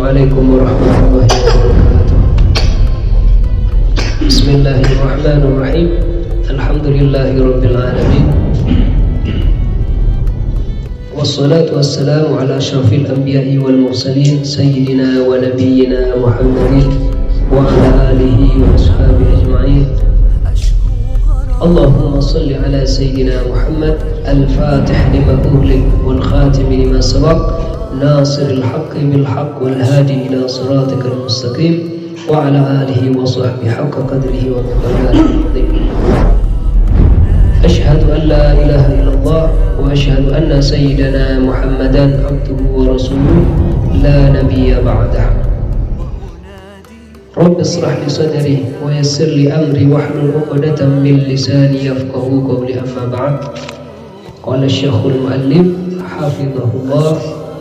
عليكم ورحمة الله وبركاته. بسم الله الرحمن الرحيم. الحمد لله رب العالمين، والصلاة والسلام على أشرف الأنبياء والمرسلين سيدنا ونبينا محمد وعلى آله وأصحابه أجمعين. اللهم صل على سيدنا محمد الفاتح لما أغلق والخاتم لما سبق ناصر الحق بالحق والهادي إلى صراطك المستقيم وعلى آله وصحبه حق قدره ومقداره العظيم. أشهد أن لا إله إلا الله وأشهد أن سيدنا محمدا عبده ورسوله لا نبي بعده. رب اشرح لي صدري ويسر لي أمري واحلل عقدة من لساني يفقهوا قولي. أما بعد، قال الشيخ المؤلف حفظه الله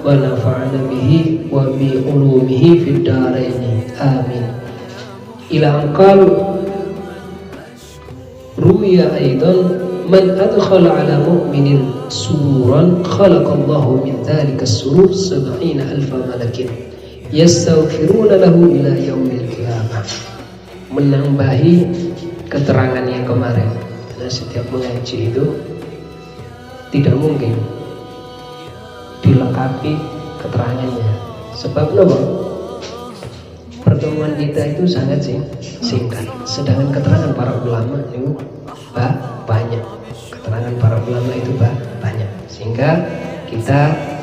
ونفعنا به وبعلومه في الدارين آمين. إلى أن قال روي أيضا من أدخل على مؤمن سرورا خلق الله من ذلك السرور 70,000 ملك yastaghfiruna lahu ila yaumil qiyamah. Menambahi keterangan yang kemarin, karena setiap mengaji itu tidak mungkin dilengkapi keterangannya. Sebab apa? Pertemuan kita itu sangat singkat, sedangkan keterangan para ulama itu banyak. Keterangan para ulama itu banyak, sehingga kita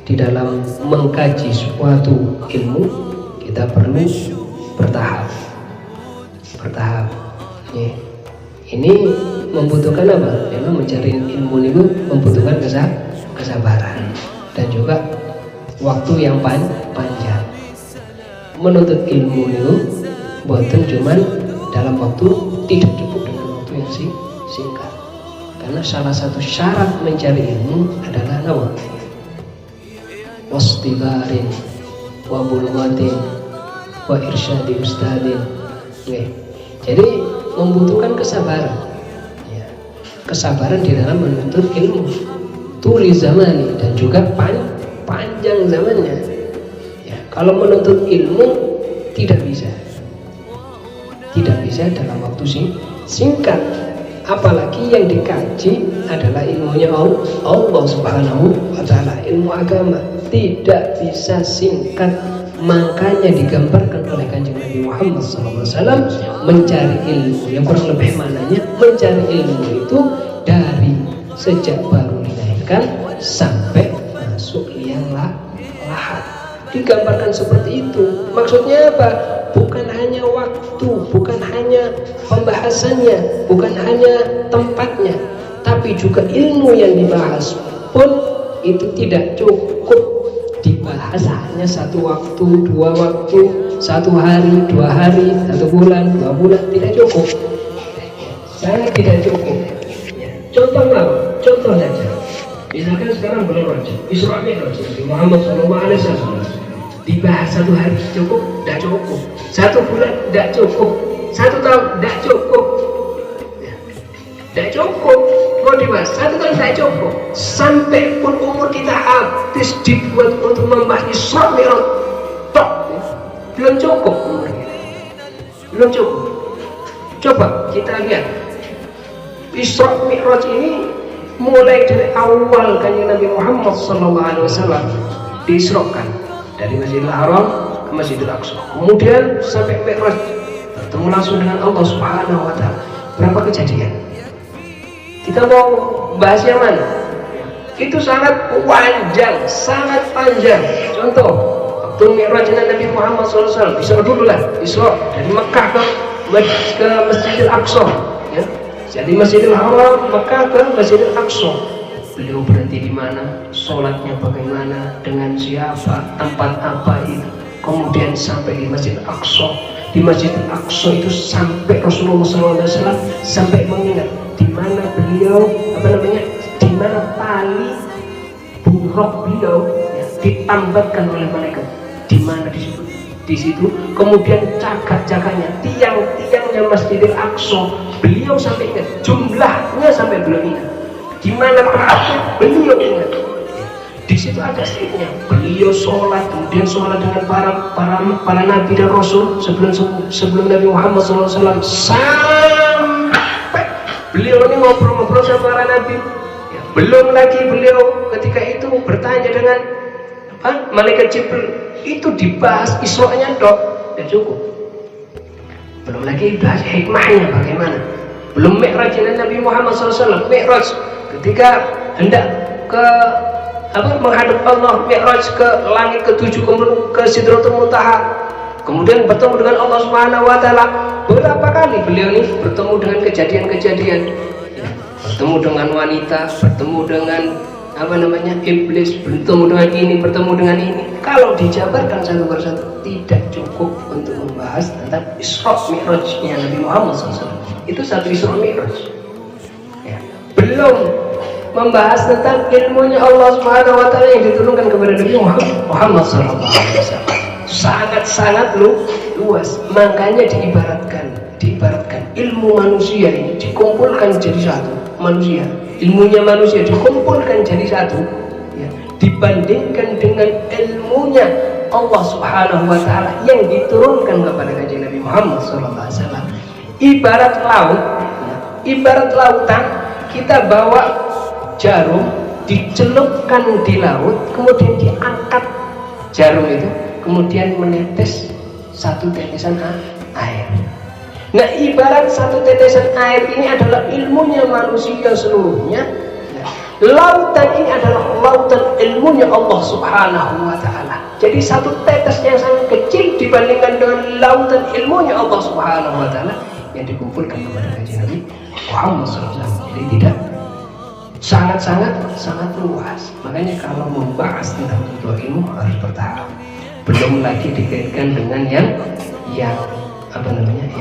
di dalam mengkaji suatu ilmu kita perlu bertahap. Ini membutuhkan apa? Memang mencari ilmu itu membutuhkan kesabaran dan juga waktu yang panjang. Menuntut ilmu itu bukan cuman dalam waktu, tidak cukup dengan waktu yang singkat. Karena salah satu syarat mencari ilmu adalah apa? Wastibarin wa bulghatin wa irsyadi ustadin. Jadi membutuhkan kesabaran, kesabaran di dalam menuntut ilmu, tuli zamani, dan juga panjang zamannya. Kalau menuntut ilmu tidak bisa dalam waktu singkat. Apalagi yang dikaji adalah ilmunya Allah Subhanahu wa Ta'ala, ilmu agama, tidak bisa singkat. Makanya digambarkan oleh Kanjeng Nabi Muhammad SAW mencari ilmu yang kurang lebih maknanya mencari ilmu itu dari sejak baru dilahirkan sampai masuk liang lahat. Digambarkan seperti itu. Maksudnya apa? Bukan hanya waktu, bukan hanya pembahasannya, bukan hanya tempatnya, tapi juga ilmu yang dibahas pun itu tidak cukup dibahas hanya satu waktu, dua waktu, satu hari, 2 hari, 1 bulan, 2 bulan, tidak cukup. Sangat tidak cukup. Contoh apa? Contoh saja. Misalkan sekarang bulan Rajab, Isra Mi'raj Nabi Muhammad SAW dibahas 1 hari cukup? Tidak cukup. 1 bulan? Tidak cukup. 1 tahun? Tidak cukup. Tidak cukup. Mau dibahas 1 tahun tidak cukup. Sampai pun umur kita habis dibuat untuk membahas Isra Mi'raj, belum cukup umur kita. Belum cukup. Coba kita lihat Isra Mi'raj ini mulai dari awal Kanjeng Nabi Muhammad SAW diisrokan dari Masjidil Haram ke Masjidil Aqsa, kemudian sampai Mi'raj, bertemu langsung dengan Allah Subhanahu wa Ta'ala. Berapa kejadian? Kita mau bahas yang mana? Itu sangat panjang, sangat panjang. Contoh, waktu Mi'raj dengan Nabi Muhammad SAW, Isra dulu lah, Isra dari Mekah ke Masjidil Aqsa, ya. Jadi Masjidil Haram, Mekah ke Masjidil Aqsa. Beliau berhenti di mana, sholatnya bagaimana, dengan siapa, tempat apa itu. Kemudian sampai di Masjidil Aqsa. Di Masjidil Aqsa itu sampai Rasulullah SAW sampai mengingat di mana beliau, di mana tali buruk beliau ditambatkan oleh malaikat. Di mana di situ. Kemudian jagat-jagatnya, tiang-tiangnya Masjidil Aqsa, beliau sampai ingat, jumlahnya sampai beliau ingat. Di mana terakhir beliau ingat. Di situ ada statementnya. Beliau sholat, kemudian sholat dengan para nabi dan rasul sebelum Nabi Muhammad SAW, sampai beliau ini ngobrol-ngobrol sama para nabi. Ya, belum lagi beliau ketika itu bertanya dengan malaikat Jibril, itu dibahas Isra'nya dok, dan cukup. Belum lagi bahas hikmahnya bagaimana. Belum Mi'rajnya Nabi Muhammad SAW. Mi'raj ketika hendak menghadap Allah, Mi'raj ke langit ke-7, kemudian ke Sidratul Muntaha, kemudian bertemu dengan Allah Subhanahu wa taala. Berapa kali beliau ini bertemu dengan kejadian-kejadian, ya, bertemu dengan wanita, bertemu dengan iblis, bertemu dengan ini, bertemu dengan ini. Kalau dijabarkan satu persatu tidak cukup untuk membahas tentang Isra Mi'rajnya Nabi Muhammad SAW. Itu satu Isra Mi'raj, ya. Belum membahas tentang ilmunya Allah Subhanahu wa taala yang diturunkan kepada Nabi Muhammad SAW. Sangat-sangat luas. Makanya diibaratkan ilmu manusia ini dikumpulkan jadi satu. Ilmunya manusia dikumpulkan jadi satu, ya, dibandingkan dengan ilmunya Allah Subhanahu wa taala yang diturunkan kepada Kanjeng Nabi Muhammad SAW. Ibarat lautan, kita bawa jarum, dicelupkan di laut, kemudian diangkat jarum itu, kemudian menetes satu tetesan air. Nah, ibarat satu tetesan air ini adalah ilmunya manusia seluruhnya. Lautan ini adalah lautan ilmunya Allah Subhanahu wa taala. Jadi satu tetes yang sangat kecil dibandingkan dengan lautan ilmunya Allah Subhanahu wa taala yang dikumpulkan kepada Kanjeng Nabi Muhammad SAW. Jadi tidak sangat luas. Makanya kalau membahas tentang dua ilmu harus bertahap. Belum lagi dikaitkan dengan yang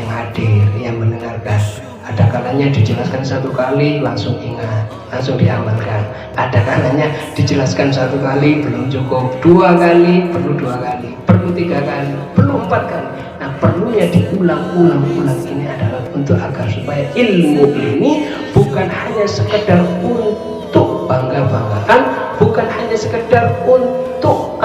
hadir, yang mendengarkan. Ada kalanya dijelaskan satu kali langsung ingat, langsung diamalkan. Ada kalanya dijelaskan satu kali belum cukup, 2 kali perlu 2 kali, perlu 3 kali, perlu 4 kali. Nah, perlunya diulang-ulang ini adalah untuk agar supaya ilmu ini bukan hanya sekedar untuk bangga-banggaan, bukan hanya sekedar untuk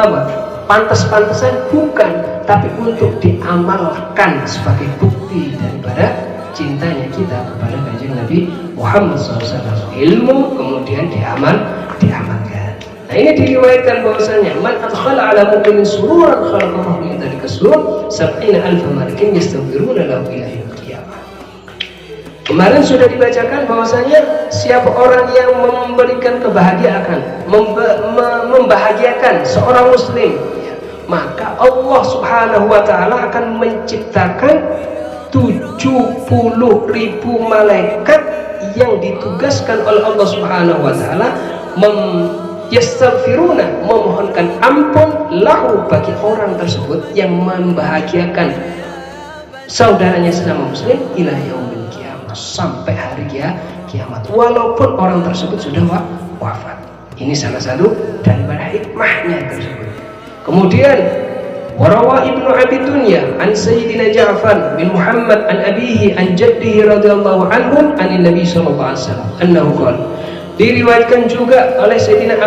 pantas-pantasan, bukan, tapi untuk diamalkan sebagai bukti daripada cintanya kita kepada Kanjeng Nabi Muhammad SAW. Ilmu kemudian diamalkan. Nah, ini diriwayatkan bahwasanya man adkhala ala mu'minin sururan khalaqahu min dzalika surur 70,000 malakin yastaghfiruna lahu ila yaumil qiyamah. Kemarin sudah dibacakan bahwasanya siapa orang yang memberikan kebahagiaan, membahagiakan seorang muslim, maka Allah Subhanahu wa taala akan menciptakan 70.000 malaikat yang ditugaskan oleh Allah Subhanahu wa taala yastaghfiruna, memohonkan ampun lahu, bagi orang tersebut yang membahagiakan saudaranya sesama muslim ila yaumil qiyamah, sampai hari kiamat, walaupun orang tersebut sudah wafat. Ini salah satu daripada hikmahnya tersebut. Kemudian warawa Ibnu Abi Dunya an Sayyidina Ja'far bin Muhammad an abihi an jaddihi radhiyallahu anhu an Nabi sallallahu alaihi wasallam annahu qala, diriwayatkan juga oleh Sayyidina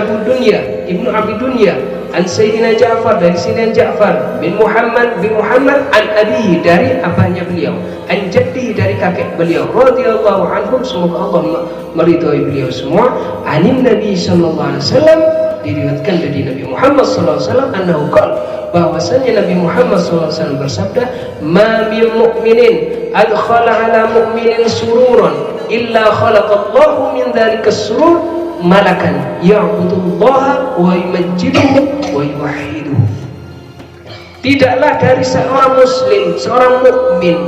Ibnu Abi Dunya an Sayyidina Ja'far, dari Sayyidina Ja'far bin Muhammad an abihi, dari abahnya beliau, an jaddihi, dari kakek beliau, radhiyallahu anhum, semoga Allah meridhai beliau semua, anin Nabi sallallahu alaihi wasallam, diriwayatkan dari Nabi Muhammad sallallahu alaihi wasallam annahu qala, bahwasanya Nabi Muhammad SAW bersabda, ma min mu'minin adkhala ala mu'minin sururan illa khalaqallahu min dzalika surur malakan ya'budullaha wa yumajjiduhu wa yuwahhiduhu. Tidaklah dari seorang muslim, seorang mukmin,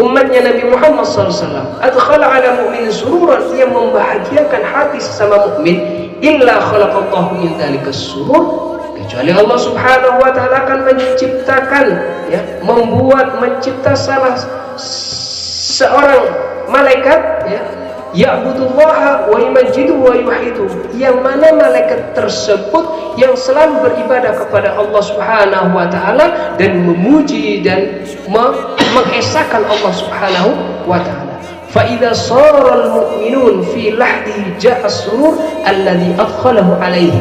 umatnya Nabi Muhammad SAW, adkhala ala mu'minin sururan, yang membahagiakan hati sesama mukmin, illa khalaqallahu min dzalika surur, kecuali Allah Subhanahu wa taala akan menciptakan, mencipta salah seorang malaikat, ya'budullaha wa yumajjidu wa yuhidu, yang mana malaikat tersebut yang selalu beribadah kepada Allah Subhanahu wa taala dan memuji dan mengesahkan Allah Subhanahu wa taala. Fa idza sara al-mu'minun fi lahdihi ja'a as-surur alladhi adkhalahu alaihi.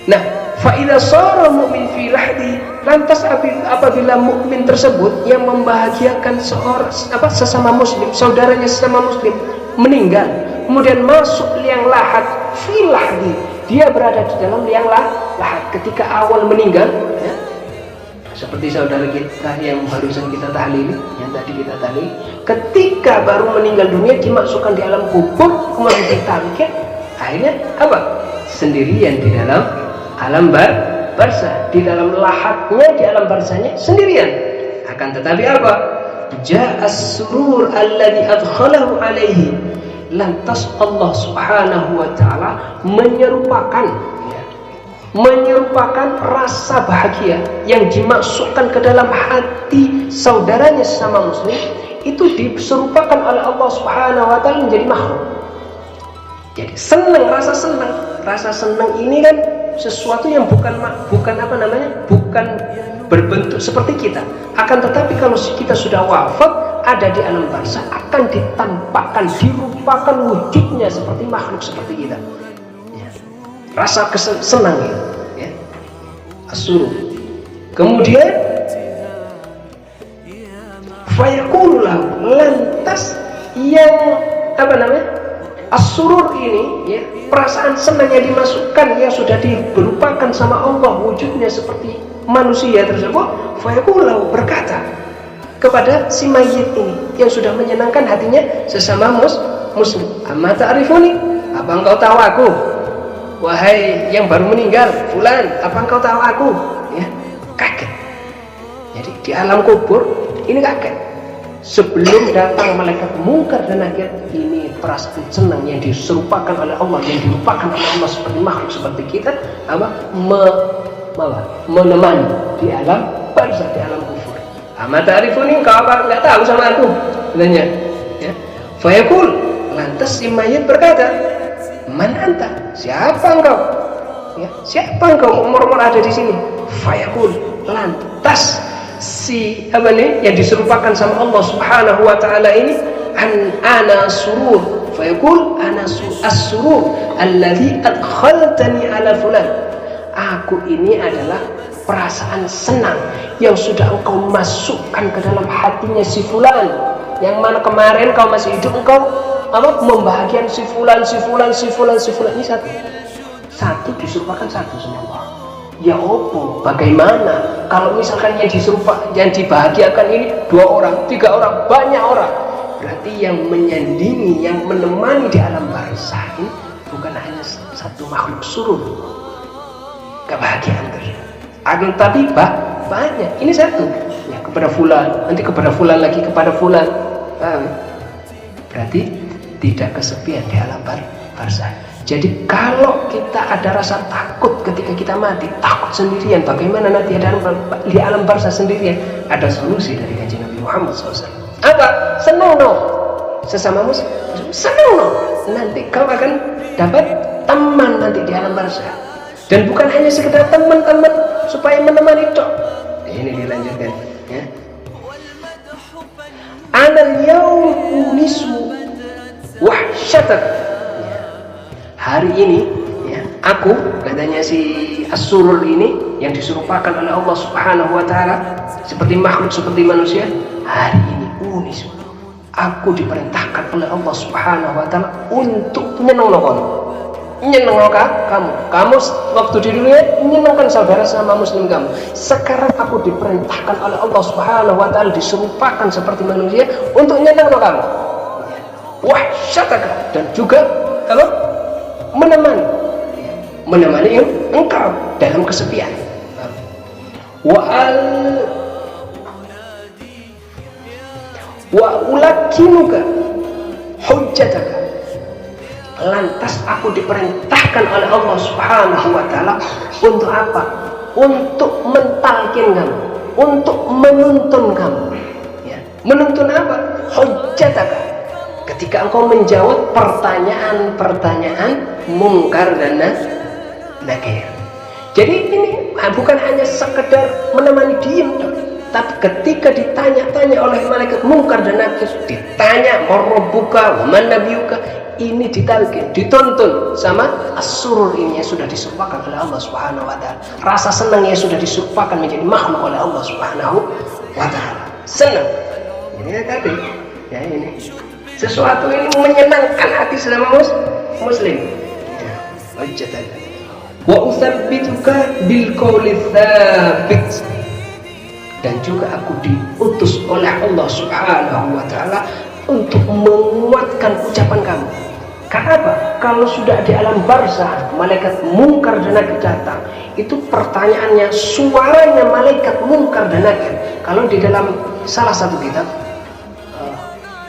Nah, fa'idha shara mu'min fi lahdi, lantas apabila mukmin tersebut yang membahagiakan sesama muslim, saudaranya sesama muslim meninggal, kemudian masuk liang lahat fi lahdi, dia berada di dalam liang lahat ketika awal meninggal, ya. Seperti saudara kita yang barusan kita tahlil, yang tadi kita tahlil, ketika baru meninggal dunia dimasukkan di alam kubur, kemudian ditangkap, akhirnya apa? Sendirian di dalam alam barzah, di dalam lahatnya, di alam barzahnya sendirian. Akan tetapi apa? Ja'as surur alladhi adkhalahu alaihi, lantas Allah subhanahu wa ta'ala menyerupakan rasa bahagia yang dimasukkan ke dalam hati saudaranya sesama muslim, itu diserupakan oleh Allah subhanahu wa ta'ala menjadi makhluk. Jadi senang, rasa senang ini kan sesuatu yang bukan berbentuk seperti kita. Akan tetapi kalau kita sudah wafat, ada di alam barzah, akan ditampakkan, dirupakan wujudnya seperti makhluk seperti kita, ya. Rasa senang ya. As-surur. Kemudian fayaqulu lahu, lantas yang as-surur ini, ya, perasaan senang yang dimasukkan, yang sudah diberupakan sama Allah wujudnya seperti manusia tersebut, fayaqulu, berkata kepada si mayit ini yang sudah menyenangkan hatinya sesama muslim, amma ta'rifuni, apa engkau tahu aku? Wahai yang baru meninggal fulan, apa engkau tahu aku? Ya, kaget. Jadi di alam kubur ini kaget. Sebelum datang malaikat mungkar dan nakir, ini perasaan senang yang diserupakan oleh Allah, yang dilupakan oleh Allah seperti makhluk seperti kita, menemani di alam barzah, di alam kufur. Ama ta'rifuni, engkau apa enggak tahu sama aku? Katanya, ya. Fayaqul, lantas si mayit berkata, man anta? Siapa engkau? Ya, siapa engkau umur-umur ada di sini? Fayaqul, lantas si yang diserupakan sama Allah subhanahu wa ta'ala ini, ana surur, fayaqul ana as-surur alladhi adkhaltani ala fulan, aku ini adalah perasaan senang yang sudah engkau masukkan ke dalam hatinya si fulan, yang mana kemarin kau masih hidup, engkau membahagiakan si fulan. Ini satu diserupakan satu sama Allah. Ya opo, bagaimana kalau misalkan yang dibahagiakan ini 2 orang, 3 orang, banyak orang, berarti yang menyandingi, yang menemani di alam barzah ini bukan hanya satu makhluk surur kebahagiaan tersebut, akan tapi banyak. Ini satu, ya, kepada fulan, nanti kepada fulan lagi, kepada fulan. Berarti tidak kesepian di alam barzah. Jadi kalau kita ada rasa takut ketika kita mati, takut sendirian, bagaimana nanti di alam barzah sendirian? Ada solusi dari Kanjeng Nabi Muhammad SAW. Apa? Senang no, sesama muslim, senang no. Nanti kau akan dapat teman nanti di alam barzah. Dan bukan hanya sekedar teman-teman supaya menemani tok. Ini dilanjutkan, ya. Anal yaum unisu wahsyatak. Hari ini, ya, aku, katanya si as-surur ini yang diserupakan oleh Allah subhanahu wa ta'ala seperti makhluk, seperti manusia, hari ini unis, aku diperintahkan oleh Allah subhanahu wa ta'ala untuk nyenengkan kamu waktu di dunia, menyenangkan saudara sama muslim kamu. Sekarang aku diperintahkan oleh Allah subhanahu wa ta'ala, diserupakan seperti manusia untuk nyenengkan kamu, wahsyataka, dan juga menemani engkau dalam kesepian. Wa ulakinuka hujjataka, lantas aku diperintahkan oleh Allah subhanahu wa ta'ala untuk apa? Untuk mentalkin kamu, untuk menuntun kamu, ya. Menuntun apa? Hujjataka, ketika engkau menjawab pertanyaan-pertanyaan mungkar dan nakir. Jadi ini bukan hanya sekedar menemani diem, tapi ketika ditanya-tanya oleh malaikat mungkar dan nakir, ditanya marabbuka wa man nabiyuka, ini ditalkin, ditonton sama as-surur ini yang sudah disumpahkan oleh Allah Subhanahu wa taala. Rasa senang yang sudah disumpahkan menjadi makhluk oleh Allah Subhanahu wa taala. Senang. Ini tadi. Ya ini. Sesuatu ini menyenangkan hati sesama muslim. Ya, wajatan. Wa utsabbituka bil qawli tsabit. Dan juga aku diutus oleh Allah Subhanahu wa taala untuk menguatkan ucapan kamu. Karena apa? Kalau sudah di alam barzah, malaikat mungkar dan nakir datang, itu pertanyaannya, suaranya malaikat mungkar dan nakir. Kalau di dalam salah satu kitab,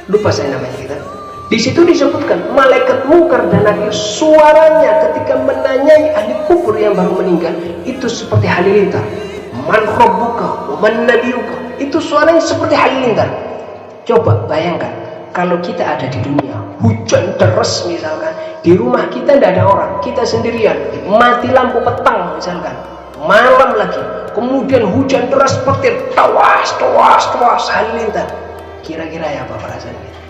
lupa saya namanya kitab, di situ disebutkan malaikat mungkar dan nakir suaranya ketika menanyai ahli kubur yang baru meninggal itu seperti halilintar. Man rabbuka wa man nabiyuka, itu suaranya seperti halilintar. Coba bayangkan kalau kita ada di dunia, hujan deras misalkan, di rumah kita tidak ada orang, kita sendirian, mati lampu petang misalkan, malam lagi, kemudian hujan deras petir, tawas halilintar, kira-kira ya apa perasaan kita?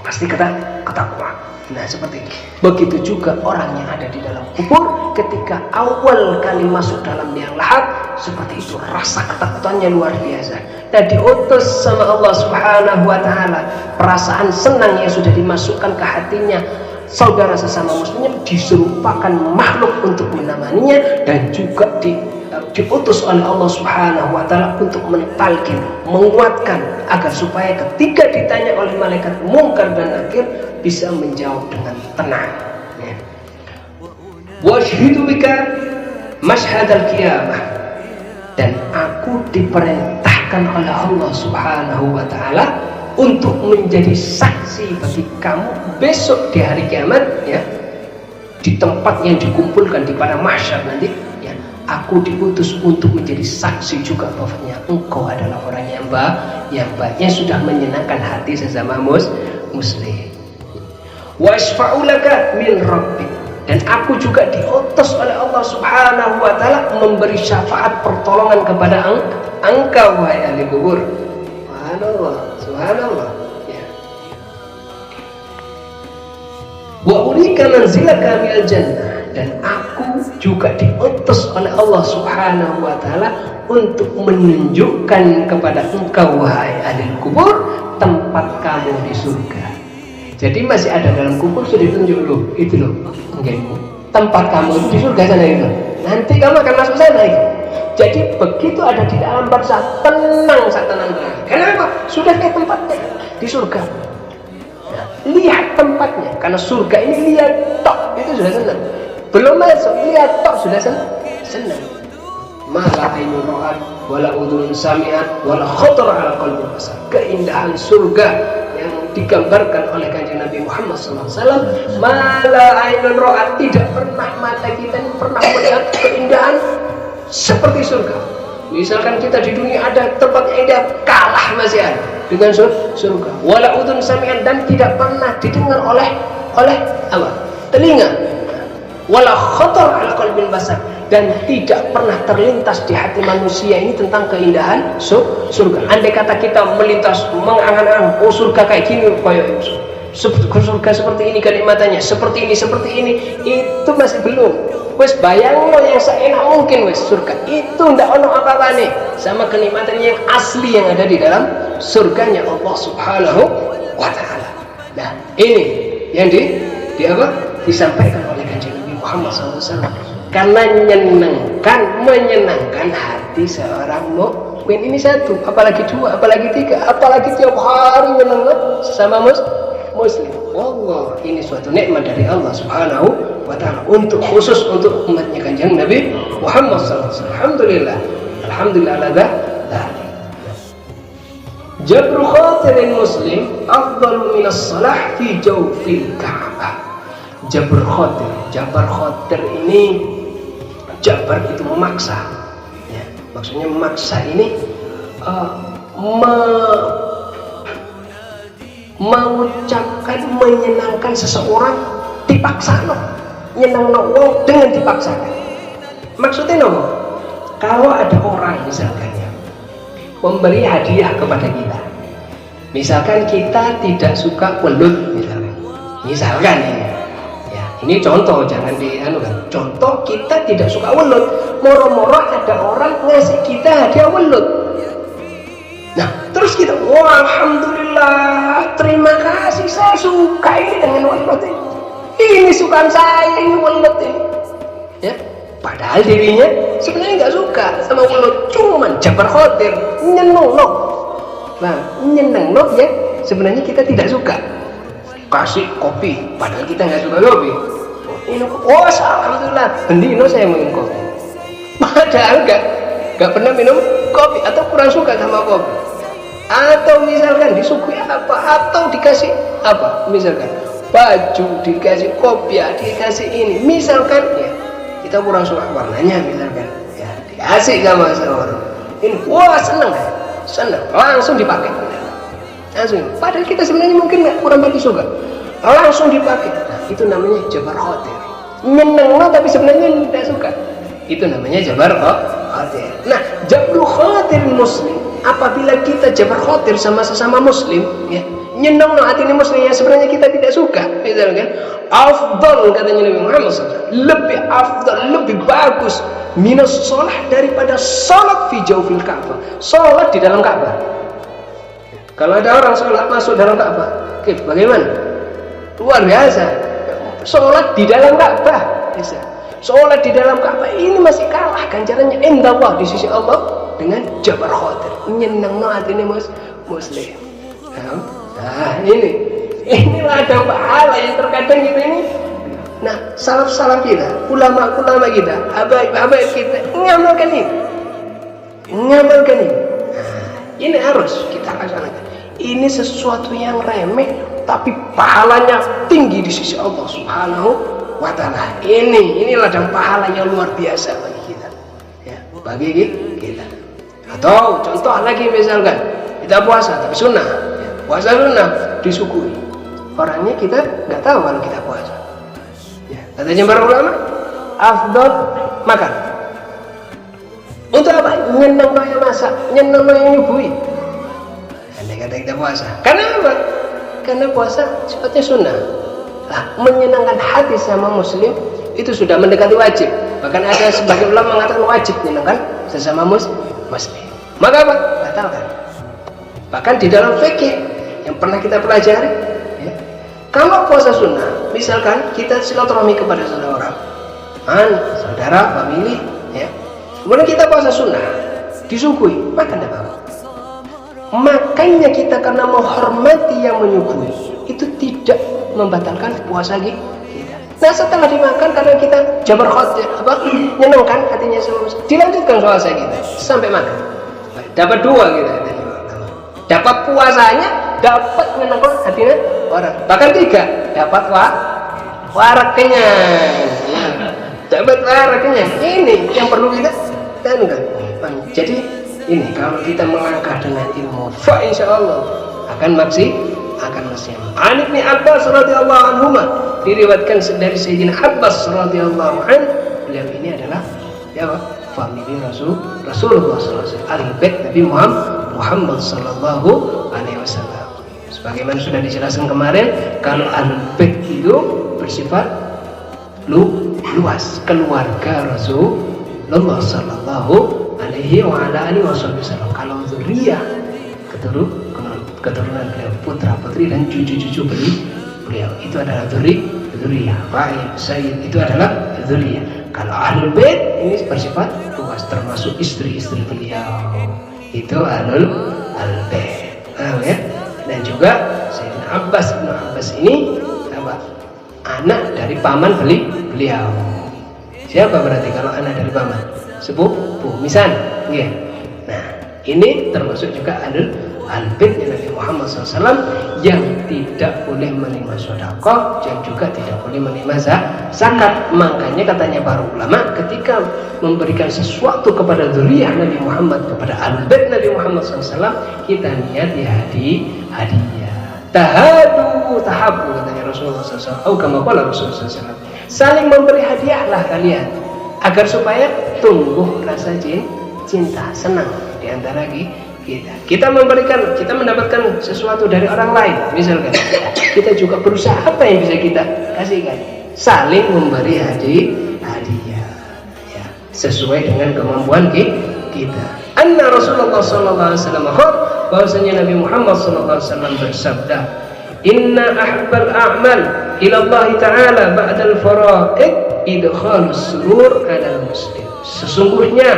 Pasti ketakuan. Nah seperti ini. Begitu juga orang yang ada di dalam kubur ketika awal kali masuk dalam liang lahat, seperti itu rasa ketakutannya luar biasa. Dan diutus sama Allah Subhanahu wa taala, perasaan senang yang sudah dimasukkan ke hatinya saudara sesama muslimnya diserupakan makhluk untuk menemaninya, dan juga diutus oleh Allah Subhanahu wa taala untuk mentalkin, menguatkan agar supaya ketika ditanya oleh malaikat mungkar dan nakir bisa menjawab dengan tenang. Ya. Washhidu bika mashhadal qiyamah, dan aku diperintahkan oleh Allah Subhanahu wa taala untuk menjadi saksi bagi kamu besok di hari kiamat, ya, di tempat yang dikumpulkan di pada mahsyar nanti, ya. Aku diutus untuk menjadi saksi juga bahwasanya engkau adalah orang yang baik yang sudah menyenangkan hati sesama muslim. Washfa'u laka min rabbik, dan aku juga diutus oleh Allah Subhanahu wa taala memberi syafaat pertolongan kepada engkau wahai ahli kubur. Subhanallah. Ya. Wa ulika manzilaka minal jannah, dan aku juga diutus oleh Allah Subhanahu wa taala untuk menunjukkan kepada engkau wahai ahli kubur tempat kamu di surga. Jadi masih ada dalam kubur sudah ditunjuk loh, itu loh, tempat kamu itu di surga sana itu. Nanti kamu akan masuk sana itu. Jadi begitu ada di dalam barzah, tenang saat tenang. Kenapa? Sudah kayak tempatnya di surga. Nah, lihat tempatnya, karena surga ini lihat tok itu sudah senang. Belum masuk lihat tok sudah senang. Mala ainun ra'at, wala udhun sami'at, wala khatar ala qalbi basar. Keindahan surga yang digambarkan oleh Kanjeng Nabi Muhammad SAW. Mala ainun ra'at, tidak pernah mata kita pernah melihat keindahan seperti surga. Misalkan kita di dunia ada tempat yang indah, kalah masih ada dengan surga. Wala udhun sami'at, dan tidak pernah didengar oleh apa? Telinga. Wala khatar ala qalbi basar, dan tidak pernah terlintas di hati manusia ini tentang keindahan surga. Andai kata kita melintas mengangan-angan, oh surga kayak gini, kayak surga seperti ini kenikmatannya, seperti ini, itu masih belum. Wes bayangno yang seenak mungkin wes surga itu ndak ono apa-apa nih sama kenikmatan yang asli yang ada di dalam surganya Allah Subhanahu wa taala. Nah, ini yang disampaikan oleh Kanjeng Nabi Muhammad SAW. Karena menyenangkan hati seorang mukmin ini satu, apalagi dua, apalagi tiga, apalagi tiap hari menyenangkan sesama muslim. Allah, ini suatu nikmat dari Allah Subhanahu wa taala khusus untuk umatnya Kanjeng Nabi Muhammad SAW. Alhamdulillah ala dzalik. Jabru khatirin muslim afdalu minas salah fi jawfil Ka'bah. Jabar khatir ini, jabar itu memaksa, ya, maksudnya memaksa ini mengucapkan menyenangkan seseorang dipaksa nyenangno wong dengan dipaksakan. Maksudnya kalau ada orang misalkan ya memberi hadiah kepada kita, misalkan kita tidak suka welut misalkan, Misalkan ini, ya ini contoh, jangan dianukan. Contoh kita tidak suka welut, moro-moro ada orang ngasih kita hadiah welut. Nah terus kita, wah alhamdulillah, terima kasih, saya suka ini dengan welut ini sukaan saya ini welut ini. Ya, padahal dirinya sebenarnya nggak suka sama welut, cuman jabar khotir, nyeneng no. Nah nyeneng no ya, sebenarnya kita tidak suka. Kasih kopi, padahal kita nggak suka kopi. Ini oh alhamdulillah, bendino saya minum kopi. Padahal nggak pernah minum kopi atau kurang suka sama kopi. Atau misalkan disuguhi apa, atau dikasih apa, misalkan baju, dikasih kopi, dikasih ini, misalkan ya kita kurang suka warnanya, misalkan ya dikasih sama seorang ini, wah seneng langsung dipakai. Langsung, padahal kita sebenarnya mungkin kurang begitu suka, langsung dipakai. Nah itu namanya jabar khotir, nyeneng no, tapi sebenarnya tidak suka. Itu namanya jabar khotir. Nah jabar khotir muslim, apabila kita jabar khotir sama sesama muslim ya, nyeneng no hati ini muslim yang sebenarnya kita tidak suka, misalkan afdal katanya Nabi Muhammad SAW, lebih afdal, lebih bagus minas sholat daripada sholat fi jawfil Ka'bah, sholat di dalam Ka'bah. Kalau ada orang sholat masuk dalam Ka'bah, bagaimana? Luar biasa. Sholat di dalam Ka'bah bisa. Sholat di dalam Ka'bah ini masih kalah ganjarannya indallah di sisi Allah dengan jabar khotir, nyeneng no hatinya muslim. Nah inilah ada pahala yang terkadang kita ini. Nah salaf kita, ulama kita, habaib kita ngamalkan ini. Nah, ini harus kita laksanakan. Ini sesuatu yang remeh tapi pahalanya tinggi di sisi Allah Subhanahu wa Ta'ala. Ini ladang pahala yang luar biasa bagi kita ya, bagi kita. Atau contoh lagi, misalkan kita puasa tapi sunnah ya, puasa sunnah disuguhi orangnya, kita nggak tahu kalau kita puasa ya. Katanya para ulama afdal makan untuk apa? Nyeneng yang masak, nyeneng yang nyuguhi. Kata kita puasa, karena apa? Karena puasa sifatnya sunnah. Nah, menyenangkan hati sama muslim itu sudah mendekati wajib. Bahkan ada sebagian ulama mengatakan wajib menyenangkan sesama muslim. Maka apa? Batalkan. Bahkan di dalam fikih yang pernah kita pelajari ya, kalau puasa sunnah, misalkan kita silaturahmi kepada seseorang, saudara, famili ya, kemudian kita puasa sunnah disuguhi, maka tidak apa-apa. Makanya kita karena menghormati yang menyuguhi itu tidak membatalkan puasa kita. Nah setelah dimakan, karena kita jabar khotir apa, nyenangkan hatinya sama, dilanjutkan puasa kita sampai makan. Dapat dua kita, dapat puasanya, dapat nyenangkan hatinya orang. Bahkan tiga, dapat warak kenyang. Dapat warak kenyang. Ini yang perlu kita lakukan. Jadi ini kalau kita melangkah dengan ilmu, fa insyaallah akan maksimal. An Ibnu Abbas radhiyallahu anhuma, diriwayatkan dari Sayyidina Abbas radhiyallahu an, beliau ini adalah ya famili Rasulullah sallallahu alaihi wasallam, ahli bait Nabi Muhammad sallallahu alaihi wasallam. Sebagaimana sudah dijelaskan kemarin, kalau ahli bait itu bersifat luas, keluarga Rasulullah sallallahu alaihi wa ala alihi wasallam. Kalau dzurriyyah, keturunan beliau, putra putri dan cucu-cucu beliau itu adalah dzurriyyah. Fa'il, Sayyid itu adalah dzurriyyah. Kalau ahlul bait ini bersifat luas, termasuk istri-istri beliau, itu ahlul bait. Ya? Dan juga Sayyidina Abbas ini apa? Anak dari paman beliau. Siapa berarti kalau anak dari paman? Sepupu, misal, ya. Nah, ini termasuk juga al-bait Nabi Muhammad SAW yang tidak boleh menerima sedekah dan juga tidak boleh menerima zakat. Makanya katanya para ulama, ketika memberikan sesuatu kepada dzurriyyah Nabi Muhammad, kepada al-bait Nabi Muhammad SAW, kita niat ya hadiah. Tahabu katanya Rasulullah SAW. Oh, kama qala Rasulullah SAW. Saling memberi hadiahlah kalian, agar supaya tumbuh rasa cinta, senang di antara Kita mendapatkan sesuatu dari orang lain, misalkan kita juga berusaha apa yang bisa kita kasihkan, saling memberi hadiah ya, sesuai dengan kemampuan kita. Anna Rasulullah sallallahu alaihi wasallam bahwasanya Nabi Muhammad sallallahu alaihi wasallam bersabda, inna ahabbal a'mal ila Allah taala ba'dal fara'id idkhalus surur 'alal muslim. Sesungguhnya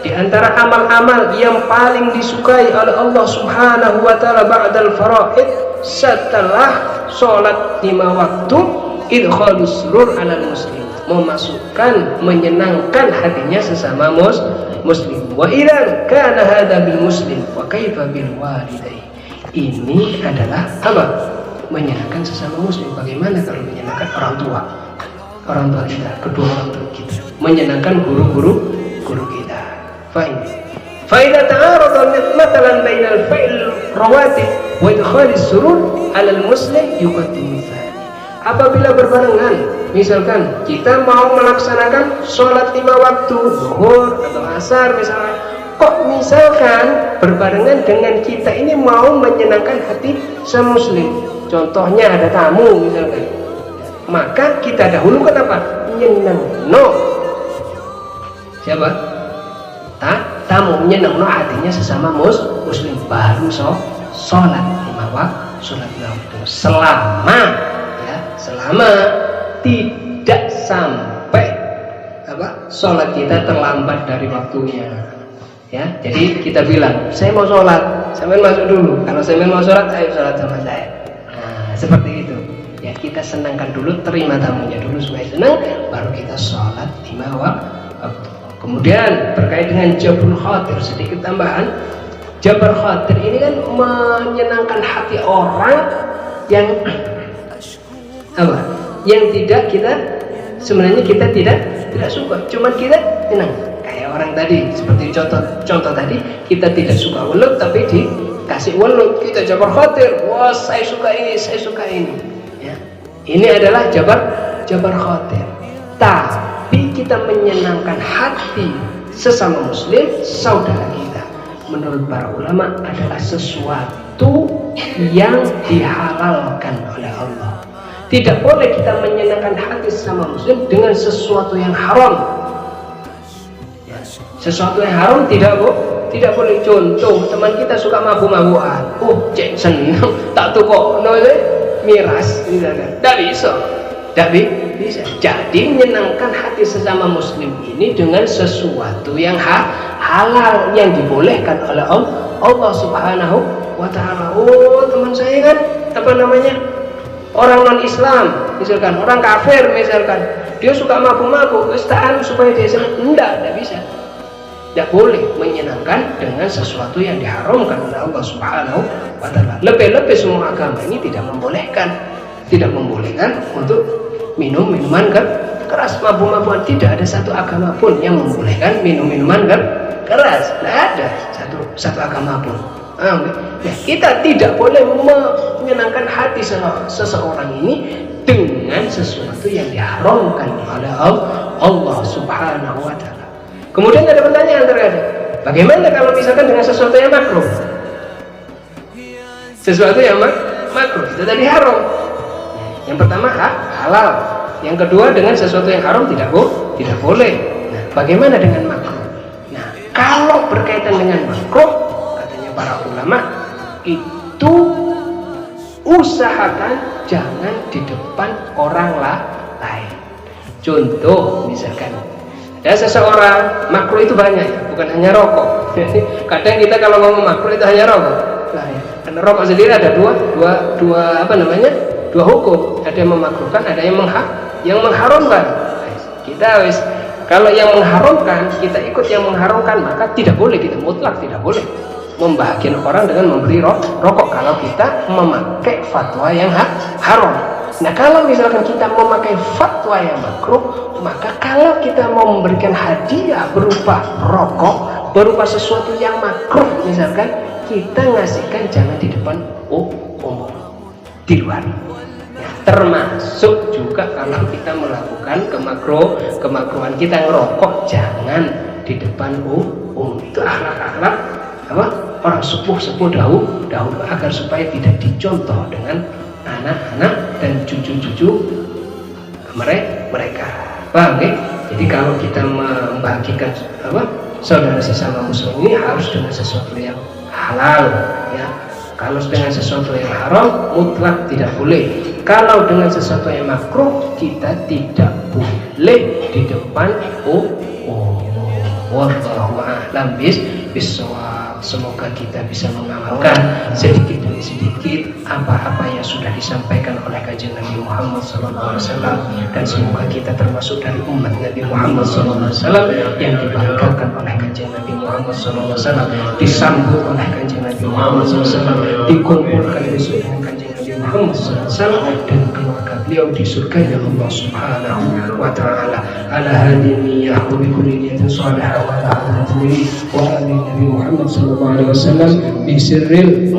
di antara amal-amal yang paling disukai oleh Allah Subhanahu wa taala ba'dal fara'id, setelah sholat 5 waktu, idkhalus surur 'alal muslim, memasukkan, menyenangkan hatinya sesama muslim. Wa idza kana hadza bil muslim wa kaifa bil walidain. Ini adalah apa? Menyenangkan sesama muslim. Bagaimana kalau menyenangkan orang tua kita, kedua orang tua kita, menyenangkan guru kita. Fa'in fa'idha ta'arada matalan bainal fa'il rawatib wa idkhalis surur 'alal muslim yuqaddimu tsani. Apabila berbarengan, misalkan kita mau melaksanakan sholat 5 waktu, zuhur atau asar misalnya, kok misalkan berbarengan dengan kita ini mau menyenangkan hati semuslim, contohnya ada tamu misalkan, maka kita dahulukan apa? Nyenengno siapa? Tamu, nyenengno hatinya sesama muslim, baru sholat 5 waktu, selama tidak sampai sholat kita terlambat dari waktunya ya. Jadi kita bilang, saya mau sholat, sampean masuk dulu. Kalau sampean mau sholat, ayo sholat sama saya. Nah, seperti itu ya, kita senangkan dulu, terima tamunya dulu supaya senang, baru kita sholat 5 waktu. Kemudian terkait dengan jabrul khatir, sedikit tambahan. Jabar khatir ini kan menyenangkan hati orang yang yang tidak kita, sebenarnya kita tidak suka, cuman kita senang. Kayak orang tadi, seperti contoh tadi, kita tidak suka welut tapi dikasih welut, kita jabar khatir, wah saya suka ini ya. Ini adalah jabar khatir. Tapi kita menyenangkan hati sesama muslim, saudara kita, menurut para ulama adalah sesuatu yang dihalalkan oleh Allah. Tidak boleh kita menyenangkan hati sesama muslim dengan sesuatu yang haram ya. Sesuatu yang haram tidak boleh. Contoh, teman kita suka mabuk-mabukan, cek senang tak tuh kok miras, tidak bisa. Jadi menyenangkan hati sesama muslim ini dengan sesuatu yang halal, yang dibolehkan oleh Allah Subhanahu wa ta'ala. Teman saya kan orang non-Islam, misalkan orang kafir, misalkan dia suka mabuk-mabuk, supaya dia senang. Tidak bisa. Tidak boleh menyenangkan dengan sesuatu yang diharamkan oleh Allah Subhanahu wa ta'ala. Lebih-lebih semua agama ini tidak membolehkan untuk minuman keras, mabuk-mabukan. Tidak ada satu agama pun yang membolehkan minuman keras. Tidak ada satu agama pun. Ya, kita tidak boleh menyenangkan hati seseorang ini dengan sesuatu yang diharamkan oleh Allah Subhanahu wa ta'ala. Kemudian ada pertanyaan terkadang, bagaimana kalau misalkan dengan sesuatu yang makruh? Sesuatu yang makruh itu tadi haram. Yang pertama halal, yang kedua dengan sesuatu yang haram tidak boleh. Nah, bagaimana dengan makruh? Nah, kalau berkaitan dengan makruh, katanya para ulama, itu usahakan jangan di depan orang lain. Contoh, misalkan ada seseorang, makruh itu banyak, bukan hanya rokok. Kadang kita kalau ngomong makruh itu hanya rokok. Nah, ya. Karena rokok sendiri ada dua hukum, ada yang memakruhkan, ada yang mengharamkan. Kita kalau yang mengharamkan, kita ikut yang mengharamkan, maka tidak boleh, kita mutlak tidak boleh membahagiakan orang dengan memberi rokok kalau kita memakai fatwa yang haram. Nah, kalau misalkan kita memakai fatwa yang makruh, maka kalau kita mau memberikan hadiah berupa rokok, berupa sesuatu yang makruh, misalkan kita ngasihkan jangan di depan umum, di luar. Termasuk juga kalau kita melakukan kemakruhan kita ngerokok, jangan di depan umum. Itu akhlak orang sepuh dahulu agar supaya tidak dicontoh dengan anak-anak dan cucu-cucu mereka. Paham ya? Jadi kalau kita membagikan saudara sesama muslim ini harus dengan sesuatu yang halal ya. Kalau dengan sesuatu yang haram mutlak tidak boleh. Kalau dengan sesuatu yang makruh kita tidak boleh di depan wallahu a'lam bissawab. Semoga kita bisa mengamalkan sedikit demi sedikit apa-apa yang sudah disampaikan oleh Kanjeng Nabi Muhammad SAW, dan semoga kita termasuk dari umat Nabi Muhammad SAW yang dibanggakan oleh Kanjeng Nabi Muhammad SAW, disambut oleh Kanjeng Nabi Muhammad SAW, dikumpulkan besok dengan Kanjeng Nabi Muhammad SAW dan keluarga beliau di surga Allah Subhanahu wa Ta'ala. Ala hadhihi niyyah wa bi kulli niyyatin shalihah wa ala alihi wa Nabi Muhammad sallallahu alaihi wasallam bi sirril